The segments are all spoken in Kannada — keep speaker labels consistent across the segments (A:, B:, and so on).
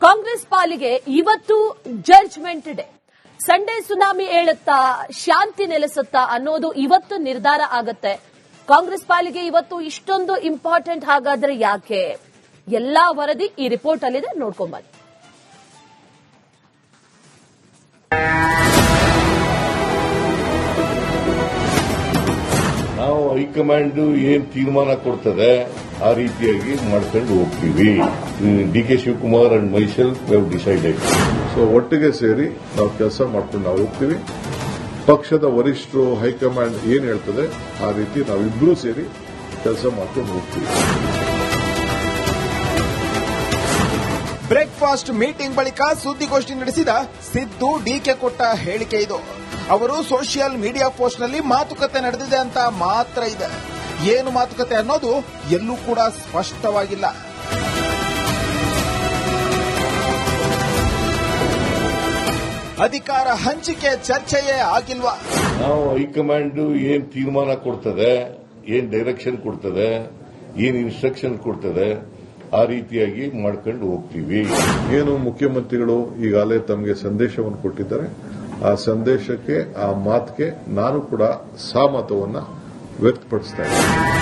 A: ಕಾಂಗ್ರೆಸ್ ಪಾಲಿಗೆ ಇವತ್ತು ಜಡ್ಜ್ಮೆಂಟ್ ಡೇ. ಸಂಡೇ ಸುನಾಮಿ ಏಳುತ್ತಾ, ಶಾಂತಿ ನೆಲೆಸುತ್ತಾ ಅನ್ನೋದು ಇವತ್ತು ನಿರ್ಧಾರ ಆಗತ್ತೆ. ಕಾಂಗ್ರೆಸ್ ಪಾಲಿಗೆ ಇವತ್ತು ಇಷ್ಟೊಂದು ಇಂಪಾರ್ಟೆಂಟ್ ಹಾಗಾದ್ರೆ ಯಾಕೆ? ಎಲ್ಲಾ ವರದಿ ಈ ರಿಪೋರ್ಟ್ ಅಲ್ಲಿದೆ, ನೋಡ್ಕೊಂಬನ್ನಿ.
B: ನಾವು ಹೈಕಮಾಂಡ್ ಏನ್ ತೀರ್ಮಾನ ಕೊಡ್ತದೆ ಆ ರೀತಿಯಾಗಿ ಮಾಡ್ಕೊಂಡು ಹೋಗ್ತೀವಿ. D K. Shivakumar and myself have decided.
C: So ಒಟ್ಟಿಗೆ ಸೇರಿ ನಾವು ಕೆಲಸ ಮಾಡ್ಕೊಂಡು ನಾವು ಹೋಗ್ತೀವಿ. ಪಕ್ಷದ ವರಿಷ್ಠರು ಹೈಕಮಾಂಡ್ ಏನ್ ಹೇಳ್ತದೆ ಆ ರೀತಿ ನಾವಿಬ್ರೂ ಸೇರಿ ಕೆಲಸ ಮಾಡ್ಕೊಂಡು ಹೋಗ್ತೀವಿ.
D: ಬ್ರೇಕ್ಫಾಸ್ಟ್ ಮೀಟಿಂಗ್ ಬಳಿಕ ಸುದ್ದಿಗೋಷ್ಠಿ ನಡೆಸಿದ ಸಿದ್ದು ಡಿಕೆ ಕೊಟ್ಟ ಹೇಳಿಕೆ ಇದು. ಅವರು ಸೋಷಿಯಲ್ ಮೀಡಿಯಾ ಪೋಸ್ಟ್ನಲ್ಲಿ ಮಾತುಕತೆ ನಡೆದಿದೆ ಅಂತ ಮಾತ್ರ ಇದೆ. ಏನು ಮಾತುಕತೆ ಅನ್ನೋದು ಎಲ್ಲೂ ಕೂಡ ಸ್ಪಷ್ಟವಾಗಿಲ್ಲ. ಅಧಿಕಾರ ಹಂಚಿಕೆ ಚರ್ಚೆಯೇ ಆಗಿಲ್ವಾ?
B: ನಾವು ಹೈಕಮಾಂಡ್ ಏನ್ ತೀರ್ಮಾನ ಕೊಡ್ತದೆ, ಏನ್ ಡೈರೆಕ್ಷನ್ ಕೊಡ್ತದೆ, ಏನ್ ಇನ್ಸ್ಟ್ರಕ್ಷನ್ ಕೊಡ್ತದೆ ಆ ರೀತಿಯಾಗಿ ಮಾಡ್ಕೊಂಡು ಹೋಗ್ತೀವಿ.
C: ಏನು ಮುಖ್ಯಮಂತ್ರಿಗಳು ಈಗಾಗಲೇ ತಮಗೆ ಸಂದೇಶವನ್ನು ಕೊಟ್ಟಿದ್ದಾರೆ, ಆ ಸಂದೇಶಕ್ಕೆ ಆ ಮಾತಿಗೆ ನಾನು ಕೂಡ ಸಹಮತವನ್ನ ವ್ಯಕ್ತಪಡಿಸ್ತಾ ಇದ್ದೇನೆ.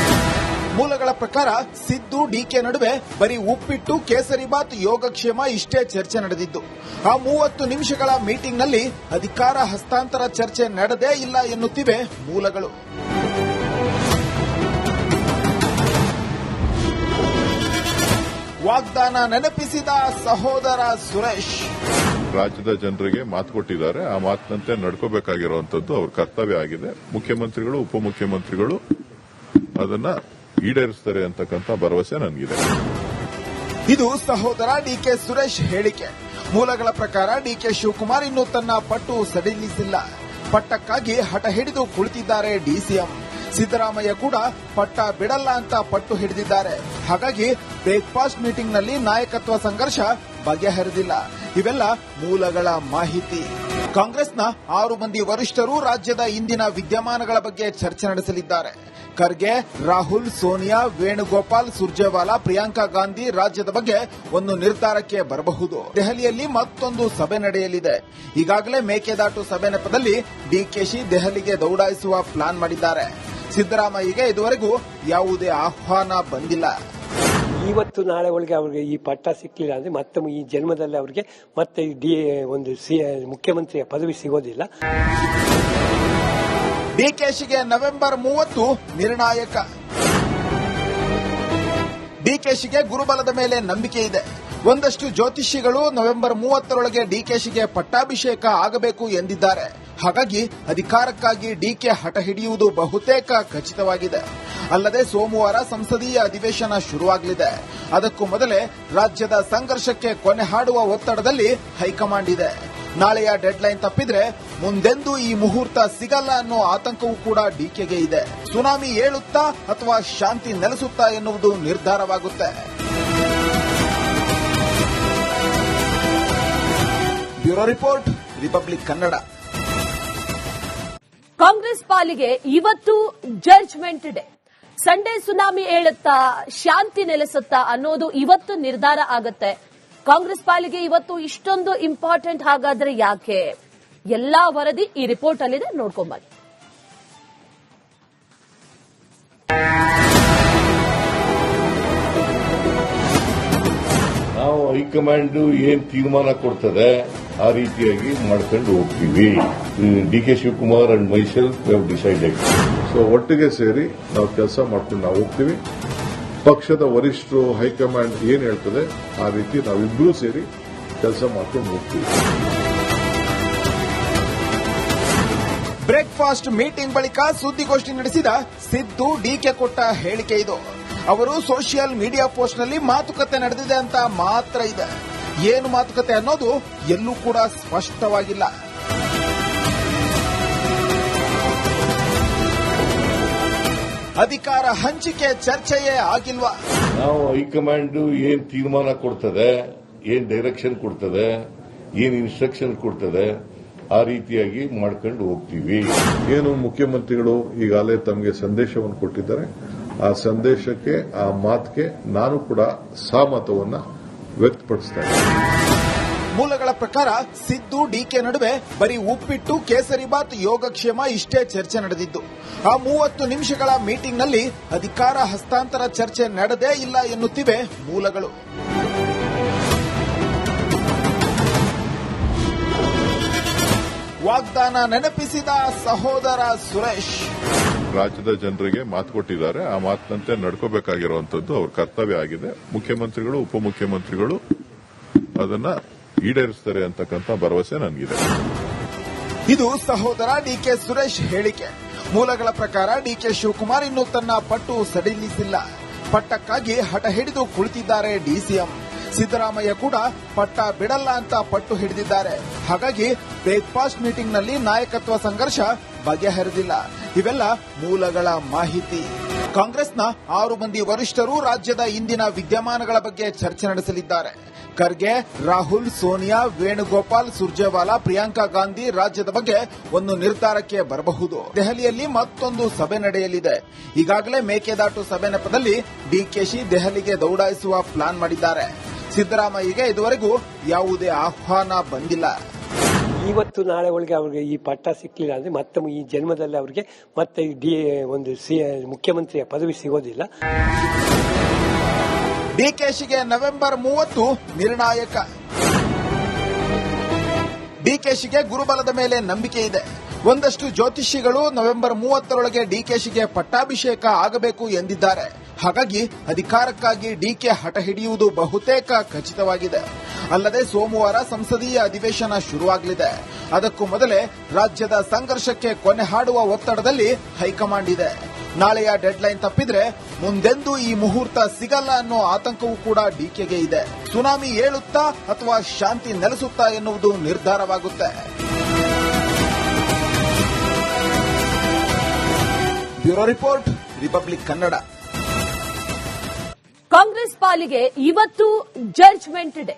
D: ಮೂಲಗಳ ಪ್ರಕಾರ ಸಿದ್ದು ಡಿಕೆ ನಡುವೆ ಬರೀ ಉಪ್ಪಿಟ್ಟು ಕೇಸರಿಬಾತ್ ಯೋಗಕ್ಷೇಮ ಇಷ್ಟೇ ಚರ್ಚೆ ನಡೆದಿದ್ದು. ಆ 30 ನಿಮಿಷಗಳ ಮೀಟಿಂಗ್ನಲ್ಲಿ ಅಧಿಕಾರ ಹಸ್ತಾಂತರ ಚರ್ಚೆ ನಡೆದೇ ಇಲ್ಲ ಎನ್ನುತ್ತಿವೆ ಮೂಲಗಳು. ವಾಗ್ದಾನ ನೆನಪಿಸಿದ ಸಹೋದರ ಸುರೇಶ್.
C: ರಾಜ್ಯದ ಜನರಿಗೆ ಮಾತು ಕೊಟ್ಟಿದ್ದಾರೆ, ಆ ಮಾತಿನಂತೆ ನಡ್ಕೋಬೇಕಾಗಿರುವಂತದ್ದು ಅವ್ರ ಕರ್ತವ್ಯ ಆಗಿದೆ. ಮುಖ್ಯಮಂತ್ರಿಗಳು ಉಪಮುಖ್ಯಮಂತ್ರಿಗಳು ಅದನ್ನ ಈಡೇರಿಸ್ತಾರೆ ಅಂತಕ್ಕಂಥ ಭರವಸೆ ನನಗಿದೆ.
D: ಇದು ಸಹೋದರ ಡಿಕೆ ಸುರೇಶ್ ಹೇಳಿಕೆ. ಮೂಲಗಳ ಪ್ರಕಾರ ಡಿಕೆ ಶಿವಕುಮಾರ್ ಇನ್ನೂ ತನ್ನ ಪಟ್ಟು ಸಡಿಲಿಸಿಲ್ಲ. ಪಟ್ಟಕ್ಕಾಗಿ ಹಠ ಹಿಡಿದು ಕುಳಿತಿದ್ದಾರೆ ಡಿಸಿಎಂ. ಸಿದ್ದರಾಮಯ್ಯ ಕೂಡ ಪಟ್ಟ ಬಿಡಲ್ಲ ಅಂತ ಪಟ್ಟು ಹಿಡಿದಿದ್ದಾರೆ. ಹಾಗಾಗಿ ಬ್ರೇಕ್ಫಾಸ್ಟ್ ಮೀಟಿಂಗ್ನಲ್ಲಿ ನಾಯಕತ್ವ ಸಂಘರ್ಷ ಬಗೆಹರಿದಿಲ್ಲ. ಇವೆಲ್ಲ ಮೂಲಗಳ ಮಾಹಿತಿ. ಕಾಂಗ್ರೆಸ್ನ 6 ಮಂದಿ ವರಿಷ್ಠರು ರಾಜ್ಯದ ಇಂದಿನ ವಿದ್ಯಮಾನಗಳ ಬಗ್ಗೆ ಚರ್ಚೆ ನಡೆಸಲಿದ್ದಾರೆ. ಖರ್ಗೆ, ರಾಹುಲ್, ಸೋನಿಯಾ, ವೇಣುಗೋಪಾಲ್, ಸುರ್ಜೇವಾಲಾ, ಪ್ರಿಯಾಂಕಾ ಗಾಂಧಿ ರಾಜ್ಯದ ಬಗ್ಗೆ ಒಂದು ನಿರ್ಧಾರಕ್ಕೆ ಬರಬಹುದು. ದೆಹಲಿಯಲ್ಲಿ ಮತ್ತೊಂದು ಸಭೆ ನಡೆಯಲಿದೆ. ಈಗಾಗಲೇ ಮೇಕೆದಾಟು ಸಭೆ ನೆಪದಲ್ಲಿ ಡಿಕೆಶಿ ದೆಹಲಿಗೆ ದೌಡಾಯಿಸುವ ಪ್ಲಾನ್ ಮಾಡಿದ್ದಾರೆ. ಸಿದ್ದರಾಮಯ್ಯಗೆ ಇದುವರೆಗೂ ಯಾವುದೇ ಆಹ್ವಾನ ಬಂದಿಲ್ಲ.
E: ಇವತ್ತು ನಾಳೆ ಒಳಗೆ ಅವರಿಗೆ ಈ ಪಟ್ಟ ಸಿಕ್ಕಲಿಲ್ಲ ಅಂದ್ರೆ ಮತ್ತೆ ಈ ಜನ್ಮದಲ್ಲಿ ಅವರಿಗೆ ಮತ್ತೆ ಒಂದು ಮುಖ್ಯಮಂತ್ರಿಯ ಪದವಿ ಸಿಗೋದಿಲ್ಲ.
D: ಡಿಕೆಶಿಗೆ ನವೆಂಬರ್ 30 ನಿರ್ಣಾಯಕ. ಡಿಕೆಶಿಗೆ ಗುರುಬಲದ ಮೇಲೆ ನಂಬಿಕೆ ಇದೆ. ಒಂದಷ್ಟು ಜ್ಯೋತಿಷಿಗಳು ನವೆಂಬರ್ 30ರೊಳಗೆ ಡಿಕೆಶಿಗೆ ಪಟ್ಟಾಭಿಷೇಕ ಆಗಬೇಕು ಎಂದಿದ್ದಾರೆ. ಹಾಗಾಗಿ ಅಧಿಕಾರಕ್ಕಾಗಿ ಡಿಕೆ ಹಠ ಹಿಡಿಯುವುದು ಬಹುತೇಕ ಖಚಿತವಾಗಿದೆ. ಅಲ್ಲದೆ ಸೋಮವಾರ ಸಂಸದೀಯ ಅಧಿವೇಶನ ಶುರುವಾಗಲಿದೆ. ಅದಕ್ಕೂ ಮೊದಲೇ ರಾಜ್ಯದ ಸಂಘರ್ಷಕ್ಕೆ ಕೊನೆ ಹಾಡುವ ಒತ್ತಡದಲ್ಲಿ ಹೈಕಮಾಂಡ್ ಇದೆ. ನಾಳೆಯ ಡೆಡ್ಲೈನ್ ತಪ್ಪಿದ್ರೆ ಮುಂದೆಂದೂ ಈ ಮುಹೂರ್ತ ಸಿಗಲ್ಲ ಅನ್ನೋ ಆತಂಕವೂ ಕೂಡ ಡಿಕೆಗೆ ಇದೆ. ಸುನಾಮಿ ಏಳುತ್ತಾ ಅಥವಾ ಶಾಂತಿ ನೆಲೆಸುತ್ತಾ ಎನ್ನುವುದು ನಿರ್ಧಾರವಾಗುತ್ತೆ. Bureau report, Republic Kannada.
A: Congress ಪಾಲಿಗೆ ಇವತ್ತು ಜಡ್ಜ್ಮೆಂಟ್ ಡೇ. ಸಂಡೇ ಸುನಾಮಿ ಏಳುತ್ತಾ, ಶಾಂತಿ ನೆಲೆಸುತ್ತಾ ಅನ್ನೋದು ಇವತ್ತು ನಿರ್ಧಾರ ಆಗತ್ತೆ. ಕಾಂಗ್ರೆಸ್ ಪಾಲಿಗೆ ಇವತ್ತು ಇಷ್ಟೊಂದು ಇಂಪಾರ್ಟೆಂಟ್ ಹಾಗಾದ್ರೆ ಯಾಕೆ? ಎಲ್ಲಾ ವರದಿ ಈ ರಿಪೋರ್ಟ್ ಅಲ್ಲಿದೆ, ನೋಡ್ಕೊಂಬನ್ನಿ.
B: ನಾವು ಹೈಕಮಾಂಡ್ ಏನ್ ತೀರ್ಮಾನ ಕೊಡ್ತದೆ ಆ ರೀತಿಯಾಗಿ ಮಾಡ್ಕೊಂಡು ಹೋಗ್ತೀವಿ. D K. Shivakumar and myself have decided.
C: So ಒಟ್ಟಿಗೆ ಸೇರಿ ನಾವು ಕೆಲಸ ಮಾಡ್ಕೊಂಡು ನಾವು ಹೋಗ್ತೀವಿ. ಪಕ್ಷದ ವರಿಷ್ಠರು ಹೈಕಮಾಂಡ್ ಏನ್ ಹೇಳ್ತದೆ ಆ ರೀತಿ ನಾವಿಬ್ರೂ ಸೇರಿ ಕೆಲಸ ಮಾಡ್ಕೊಂಡು ಹೋಗ್ತೀವಿ.
D: ಬ್ರೇಕ್ಫಾಸ್ಟ್ ಮೀಟಿಂಗ್ ಬಳಿಕ ಸುದ್ದಿಗೋಷ್ಠಿ ನಡೆಸಿದ ಸಿದ್ದು ಡಿಕೆ ಕೊಟ್ಟ ಹೇಳಿಕೆ ಇದು. ಅವರು ಸೋಷಿಯಲ್ ಮೀಡಿಯಾ ಪೋಸ್ಟ್ನಲ್ಲಿ ಮಾತುಕತೆ ನಡೆದಿದೆ ಅಂತ ಮಾತ್ರ ಇದೆ. ಏನು ಮಾತುಕತೆ ಅನ್ನೋದು ಎಲ್ಲೂ ಕೂಡ ಸ್ಪಷ್ಟವಾಗಿಲ್ಲ. ಅಧಿಕಾರ ಹಂಚಿಕೆ ಚರ್ಚೆಯೇ ಆಗಿಲ್ವಾ?
B: ನಾವು ಹೈಕಮಾಂಡ್ ಏನ್ ತೀರ್ಮಾನ ಕೊಡ್ತದೆ, ಏನ್ ಡೈರೆಕ್ಷನ್ ಕೊಡ್ತದೆ, ಏನ್ ಇನ್ಸ್ಟ್ರಕ್ಷನ್ ಕೊಡ್ತದೆ ಆ ರೀತಿಯಾಗಿ ಮಾಡ್ಕೊಂಡು ಹೋಗ್ತೀವಿ.
C: ಏನು ಮುಖ್ಯಮಂತ್ರಿಗಳು ಈಗಾಗಲೇ ತಮಗೆ ಸಂದೇಶವನ್ನು ಕೊಟ್ಟಿದ್ದಾರೆ, ಆ ಸಂದೇಶಕ್ಕೆ ಆ ಮಾತಿಗೆ ನಾನು ಕೂಡ ಸಹಮತವನ್ನ ವ್ಯಕ್ತಪಡಿಸ್ತಾ ಇದ್ದೇನೆ.
D: ಮೂಲಗಳ ಪ್ರಕಾರ ಸಿದ್ದು ಡಿಕೆ ನಡುವೆ ಬರೀ ಉಪ್ಪಿಟ್ಟು ಕೇಸರಿಬಾತ್ ಯೋಗಕ್ಷೇಮ ಇಷ್ಟೇ ಚರ್ಚೆ ನಡೆದಿದ್ದು ಆ 30 ನಿಮಿಷಗಳ ಮೀಟಿಂಗ್ನಲ್ಲಿ ಅಧಿಕಾರ ಹಸ್ತಾಂತರ ಚರ್ಚೆ ನಡೆದೇ ಇಲ್ಲ ಎನ್ನುತ್ತಿವೆ ಮೂಲಗಳು. ವಾಗ್ದಾನ ನೆನಪಿಸಿದ ಸಹೋದರ ಸುರೇಶ್.
C: ರಾಜ್ಯದ ಜನರಿಗೆ ಮಾತು ಕೊಟ್ಟಿದ್ದಾರೆ, ಆ ಮಾತಿನಂತೆ ನಡ್ಕೋಬೇಕಾಗಿರುವಂತದ್ದು ಅವ್ರ ಕರ್ತವ್ಯ ಆಗಿದೆ. ಮುಖ್ಯಮಂತ್ರಿಗಳು ಉಪಮುಖ್ಯಮಂತ್ರಿಗಳು ಅದನ್ನ ಈಡೇರಿಸ್ತಾರೆ ಅಂತಕ್ಕಂಥ ಭರವಸೆ ನನಗಿದೆ.
D: ಇದು ಸಹೋದರ ಡಿಕೆ ಸುರೇಶ್ ಹೇಳಿಕೆ. ಮೂಲಗಳ ಪ್ರಕಾರ ಡಿಕೆ ಶಿವಕುಮಾರ್ ಇನ್ನೂ ತನ್ನ ಪಟ್ಟು ಸಡಿಲಿಸಿಲ್ಲ. ಪಟ್ಟಕ್ಕಾಗಿ ಹಠ ಹಿಡಿದು ಕುಳಿತಿದ್ದಾರೆ ಡಿಸಿಎಂ. ಸಿದ್ದರಾಮಯ್ಯ ಕೂಡ ಪಟ್ಟ ಬಿಡಲ್ಲ ಅಂತ ಪಟ್ಟು ಹಿಡಿದಿದ್ದಾರೆ. ಹಾಗಾಗಿ ಬ್ರೇಕ್ಫಾಸ್ಟ್ ಮೀಟಿಂಗ್ನಲ್ಲಿ ನಾಯಕತ್ವ ಸಂಘರ್ಷ ಬಗೆಹರಿದಿಲ್ಲ. ಇವೆಲ್ಲ ಮೂಲಗಳ ಮಾಹಿತಿ. ಕಾಂಗ್ರೆಸ್ನ 6 ಮಂದಿ ವರಿಷ್ಠರು ರಾಜ್ಯದ ಇಂದಿನ ವಿದ್ಯಮಾನಗಳ ಬಗ್ಗೆ ಚರ್ಚೆ ನಡೆಸಲಿದ್ದಾರೆ. ಖರ್ಗೆ, ರಾಹುಲ್, ಸೋನಿಯಾ, ವೇಣುಗೋಪಾಲ್, ಸುರ್ಜೇವಾಲಾ, ಪ್ರಿಯಾಂಕಾ ಗಾಂಧಿ ರಾಜ್ಯದ ಬಗ್ಗೆ ಒಂದು ನಿರ್ಧಾರಕ್ಕೆ ಬರಬಹುದು. ದೆಹಲಿಯಲ್ಲಿ ಮತ್ತೊಂದು ಸಭೆ ನಡೆಯಲಿದೆ. ಈಗಾಗಲೇ ಮೇಕೆದಾಟು ಸಭೆ ನೆಪದಲ್ಲಿ ಡಿಕೆಶಿ ದೆಹಲಿಗೆ ದೌಡಾಯಿಸುವ ಪ್ಲಾನ್ ಮಾಡಿದ್ದಾರೆ. ಸಿದ್ದರಾಮಯ್ಯಗೆ ಇದುವರೆಗೂ ಯಾವುದೇ ಆಹ್ವಾನ ಬಂದಿಲ್ಲ.
E: ಇವತ್ತು ನಾಳೆ ಒಳಗೆ ಅವ್ರಿಗೆ ಈ ಪಟ್ಟ ಸಿಕ್ಕಲಿಲ್ಲ ಅಂದ್ರೆ ಮತ್ತೆ ಈ ಜನ್ಮದಲ್ಲಿ ಅವರಿಗೆ ಮತ್ತೆ ಒಂದು ಮುಖ್ಯಮಂತ್ರಿಯ ಪದವಿ ಸಿಗೋದಿಲ್ಲ.
D: ಡಿಕೆಶಿಗೆ ನವೆಂಬರ್ 30 ನಿರ್ಣಾಯಕ. ಡಿಕೆಶಿಗೆ ಗುರುಬಲದ ಮೇಲೆ ನಂಬಿಕೆ ಇದೆ. ಒಂದಷ್ಟು ಜ್ಯೋತಿಷಿಗಳು ನವೆಂಬರ್ 30ರೊಳಗೆ ಡಿಕೆಶಿಗೆ ಪಟ್ಟಾಭಿಷೇಕ ಆಗಬೇಕು ಎಂದಿದ್ದಾರೆ. ಹಾಗಾಗಿ ಅಧಿಕಾರಕ್ಕಾಗಿ ಡಿಕೆ ಹಠ ಹಿಡಿಯುವುದು ಬಹುತೇಕ ಖಚಿತವಾಗಿದೆ. ಅಲ್ಲದೆ ಸೋಮವಾರ ಸಂಸದೀಯ ಅಧಿವೇಶನ ಶುರುವಾಗಲಿದೆ. ಅದಕ್ಕೂ ಮೊದಲೇ ರಾಜ್ಯದ ಸಂಘರ್ಷಕ್ಕೆ ಕೊನೆ ಹಾಡುವ ಒತ್ತಡದಲ್ಲಿ ಹೈಕಮಾಂಡ್ ಇದೆ. ನಾಳೆಯ ಡೆಡ್ಲೈನ್ ತಪ್ಪಿದ್ರೆ ಮುಂದೆಂದೂ ಈ ಮುಹೂರ್ತ ಸಿಗಲ್ಲ ಅನ್ನೋ ಆತಂಕವೂ ಕೂಡ ಡಿಕೆಗೆ ಇದೆ. ಸುನಾಮಿ ಏಳುತ್ತಾ ಅಥವಾ ಶಾಂತಿ ನೆಲೆಸುತ್ತಾ ಎನ್ನುವುದು ನಿರ್ಧಾರವಾಗುತ್ತೆ. Bureau report, Republic Kannada.
A: Congress ಪಾಲಿಗೆ ಇವತ್ತು ಜಡ್ಜ್ಮೆಂಟ್ ಡೇ.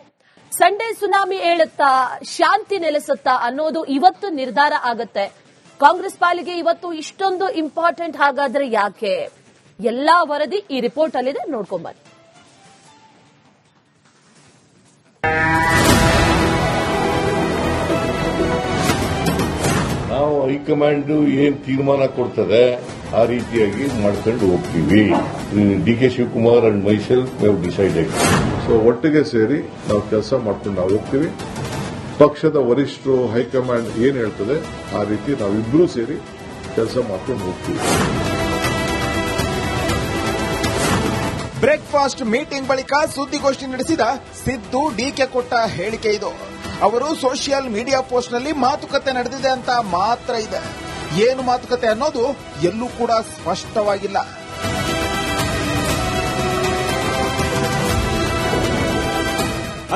A: ಸಂಡೇ ಸುನಾಮಿ ಏಳುತ್ತಾ ಶಾಂತಿ ನೆಲೆಸುತ್ತಾ ಅನ್ನೋದು ಇವತ್ತು ನಿರ್ಧಾರ ಆಗುತ್ತೆ. ಕಾಂಗ್ರೆಸ್ ಪಾಲಿಗೆ ಇವತ್ತು ಇಷ್ಟೊಂದು ಇಂಪಾರ್ಟೆಂಟ್ ಹಾಗಾದ್ರೆ ಯಾಕೆ? ಎಲ್ಲಾ ವರದಿ ಈ ರಿಪೋರ್ಟ್ ಅಲ್ಲಿದೆ, ನೋಡ್ಕೊಂಬನ್ನಿ.
B: ನಾವು ಹೈಕಮಾಂಡ್ ಏನ್ ತೀರ್ಮಾನ ಕೊಡ್ತದೆ ಆ ರೀತಿಯಾಗಿ ಮಾಡ್ಕೊಂಡು ಹೋಗ್ತೀವಿ. D K Shivakumar and myself have decided.
C: So ಒಟ್ಟಿಗೆ ಸೇರಿ ನಾವು ಕೆಲಸ ಮಾಡ್ಕೊಂಡು ನಾವು ಹೋಗ್ತೀವಿ. ಪಕ್ಷದ ವರಿಷ್ಠರು ಹೈಕಮಾಂಡ್ ಏನ್ ಹೇಳ್ತದೆ ಆ ರೀತಿ ನಾವಿಬ್ರು ಸೇರಿ ಕೆಲಸ ಮಾಡ್ಕೊಂಡು ಹೋಗ್ತೀವಿ.
D: ಬ್ರೇಕ್ಫಾಸ್ಟ್ ಮೀಟಿಂಗ್ ಬಳಿಕ ಸುದ್ದಿಗೋಷ್ಠಿ ನಡೆಸಿದ ಸಿದ್ದು ಡಿಕೆ ಕೊಟ್ಟ ಹೇಳಿಕೆ ಇದು. ಅವರು ಸೋಷಿಯಲ್ ಮೀಡಿಯಾ ಪೋಸ್ಟ್ನಲ್ಲಿ ಮಾತುಕತೆ ನಡೆದಿದೆ ಅಂತ ಮಾತ್ರ ಇದೆ. ಏನು ಮಾತುಕತೆ ಅನ್ನೋದು ಎಲ್ಲೂ ಕೂಡ ಸ್ಪಷ್ಟವಾಗಿಲ್ಲ.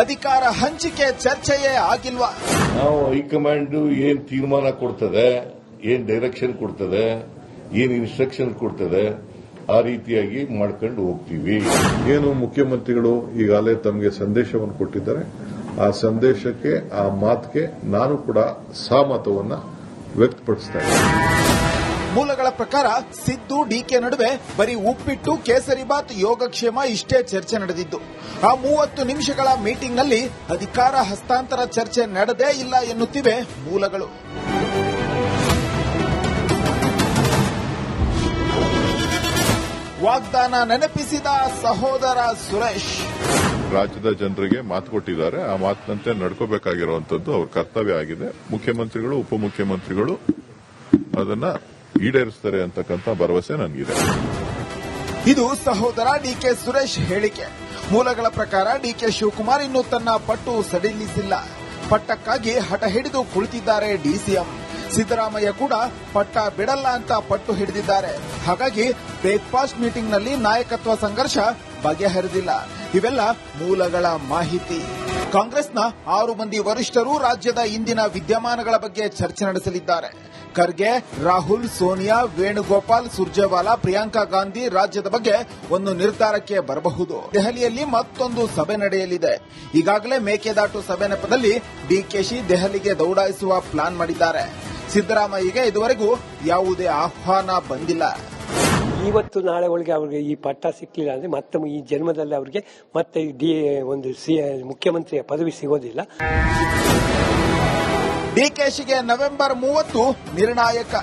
D: ಅಧಿಕಾರ ಹಂಚಿಕೆ ಚರ್ಚೆಯೇ ಆಗಿಲ್ವಾ?
B: ನಾವು ಹೈಕಮಾಂಡ್ ಏನ್ ತೀರ್ಮಾನ ಕೊಡ್ತದೆ, ಏನ್ ಡೈರೆಕ್ಷನ್ ಕೊಡ್ತದೆ, ಏನ್ ಇನ್ಸ್ಟ್ರಕ್ಷನ್ ಕೊಡ್ತದೆ ಆ ರೀತಿಯಾಗಿ ಮಾಡ್ಕೊಂಡು ಹೋಗ್ತೀವಿ.
C: ಏನು ಮುಖ್ಯಮಂತ್ರಿಗಳು ಈಗಾಗಲೇ ತಮಗೆ ಸಂದೇಶವನ್ನು ಕೊಟ್ಟಿದ್ದಾರೆ, ಆ ಸಂದೇಶಕ್ಕೆ ಆ ಮಾತಿಗೆ ನಾನು ಕೂಡ ಸಹಮತವನ್ನ ವ್ಯಕ್ತಪಡಿಸ್ತಾ ಇದ್ದೇನೆ.
D: ಮೂಲಗಳ ಪ್ರಕಾರ ಸಿದ್ದು ಡಿಕೆ ನಡುವೆ ಬರೀ ಉಪ್ಪಿಟ್ಟು ಕೇಸರಿಬಾತ್ ಯೋಗಕ್ಷೇಮ ಇಷ್ಟೇ ಚರ್ಚೆ ನಡೆದಿದ್ದು ಆ 30 ನಿಮಿಷಗಳ ಮೀಟಿಂಗ್ನಲ್ಲಿ ಅಧಿಕಾರ ಹಸ್ತಾಂತರ ಚರ್ಚೆ ನಡೆದೇ ಇಲ್ಲ ಎನ್ನುತ್ತಿವೆ ಮೂಲಗಳು. ವಾಗ್ದಾನ ನೆನಪಿಸಿದ ಸಹೋದರ ಸುರೇಶ್.
C: ರಾಜ್ಯದ ಜನರಿಗೆ ಮಾತು ಕೊಟ್ಟಿದ್ದಾರೆ, ಆ ಮಾತಿನಂತೆ ನಡ್ಕೋಬೇಕಾಗಿರುವಂತದ್ದು ಅವ್ರ ಕರ್ತವ್ಯ ಆಗಿದೆ. ಮುಖ್ಯಮಂತ್ರಿಗಳು ಉಪಮುಖ್ಯಮಂತ್ರಿಗಳು ಅದನ್ನ ಈಡೇರಿಸ್ತಾರೆ ಅಂತಕ್ಕಂಥ ಭರವಸೆ ನನಗಿದೆ.
D: ಇದು ಸಹೋದರ ಡಿಕೆ ಸುರೇಶ್ ಹೇಳಿಕೆ. ಮೂಲಗಳ ಪ್ರಕಾರ ಡಿಕೆ ಶಿವಕುಮಾರ್ ಇನ್ನೂ ತನ್ನ ಪಟ್ಟು ಸಡಿಲಿಸಿಲ್ಲ. ಪಟ್ಟಕ್ಕಾಗಿ ಹಠ ಹಿಡಿದು ಕುಳಿತಿದ್ದಾರೆ ಡಿಸಿಎಂ. ಸಿದ್ದರಾಮಯ್ಯ ಕೂಡ ಪಟ್ಟ ಬಿಡಲ್ಲ ಅಂತ ಪಟ್ಟು ಹಿಡಿದಿದ್ದಾರೆ. ಹಾಗಾಗಿ ಬ್ರೇಕ್ಫಾಸ್ಟ್ ಮೀಟಿಂಗ್ನಲ್ಲಿ ನಾಯಕತ್ವ ಸಂಘರ್ಷ ಬಗೆಹರಿದಿಲ್ಲ. ಇವೆಲ್ಲ ಮೂಲಗಳ ಮಾಹಿತಿ. ಕಾಂಗ್ರೆಸ್ನ 6 ಮಂದಿ ವರಿಷ್ಠರು ರಾಜ್ಯದ ಇಂದಿನ ವಿದ್ಯಮಾನಗಳ ಬಗ್ಗೆ ಚರ್ಚೆ ನಡೆಸಲಿದ್ದಾರೆ. ಖರ್ಗೆ, ರಾಹುಲ್, ಸೋನಿಯಾ, ವೇಣುಗೋಪಾಲ್, ಸುರ್ಜೇವಾಲಾ, ಪ್ರಿಯಾಂಕಾ ಗಾಂಧಿ ರಾಜ್ಯದ ಬಗ್ಗೆ ಒಂದು ನಿರ್ಧಾರಕ್ಕೆ ಬರಬಹುದು. ದೆಹಲಿಯಲ್ಲಿ ಮತ್ತೊಂದು ಸಭೆ ನಡೆಯಲಿದೆ. ಈಗಾಗಲೇ ಮೇಕೆದಾಟು ಸಭೆ ನೆಪದಲ್ಲಿ ಡಿಕೆಶಿ ದೆಹಲಿಗೆ ದೌಡಾಯಿಸುವ ಪ್ಲಾನ್ ಮಾಡಿದ್ದಾರೆ. ಸಿದ್ದರಾಮಯ್ಯಗೆ ಇದುವರೆಗೂ ಯಾವುದೇ ಆಹ್ವಾನ ಬಂದಿಲ್ಲ.
E: ಇವತ್ತು ನಾಳೆ ಒಳಗೆ ಅವ್ರಿಗೆ ಈ ಪಟ್ಟ ಸಿಕ್ಲಿಲ್ಲ ಅಂದ್ರೆ ಮತ್ತೆ ಈ ಜನ್ಮದಲ್ಲಿ ಅವ್ರಿಗೆ ಮತ್ತೆ ಒಂದು ಮುಖ್ಯಮಂತ್ರಿಯ ಪದವಿ ಸಿಗೋದಿಲ್ಲ.
D: ಡಿಕೆಶಿಗೆ ನವೆಂಬರ್ 30 ನಿರ್ಣಾಯಕ.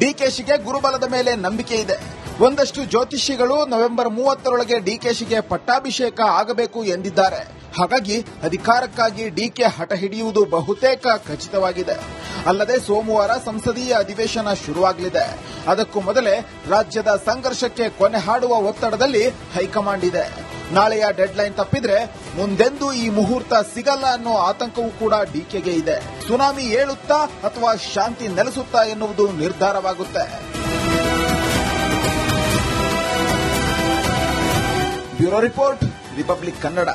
D: ಡಿಕೆಶಿಗೆ ಗುರುಬಲದ ಮೇಲೆ ನಂಬಿಕೆ ಇದೆ. ಒಂದಷ್ಟು ಜ್ಯೋತಿಷಿಗಳು ನವೆಂಬರ್ 30ರೊಳಗೆ ಡಿಕೆಶಿಗೆ ಪಟ್ಟಾಭಿಷೇಕ ಆಗಬೇಕು ಎಂದಿದ್ದಾರೆ. ಹಾಗಾಗಿ ಅಧಿಕಾರಕ್ಕಾಗಿ ಡಿಕೆ ಹಠ ಹಿಡಿಯುವುದು ಬಹುತೇಕ ಖಚಿತವಾಗಿದೆ. ಅಲ್ಲದೆ ಸೋಮವಾರ ಸಂಸದೀಯ ಅಧಿವೇಶನ ಶುರುವಾಗಲಿದೆ. ಅದಕ್ಕೂ ಮೊದಲೇ ರಾಜ್ಯದ ಸಂಘರ್ಷಕ್ಕೆ ಕೊನೆ ಹಾಡುವ ಒತ್ತಡದಲ್ಲಿ ಹೈಕಮಾಂಡ್ ಇದೆ. ನಾಳೆಯ ಡೆಡ್ಲೈನ್ ತಪ್ಪಿದ್ರೆ ಮುಂದೆಂದೂ ಈ ಮುಹೂರ್ತ ಸಿಗಲ್ಲ ಅನ್ನೋ ಆತಂಕವೂ ಕೂಡ ಡಿಕೆಗೆ ಇದೆ. ಸುನಾಮಿ ಏಳುತ್ತಾ ಅಥವಾ ಶಾಂತಿ ನೆಲೆಸುತ್ತಾ ಎನ್ನುವುದು ನಿರ್ಧಾರವಾಗುತ್ತೆ. Bureau report, Republic Kannada.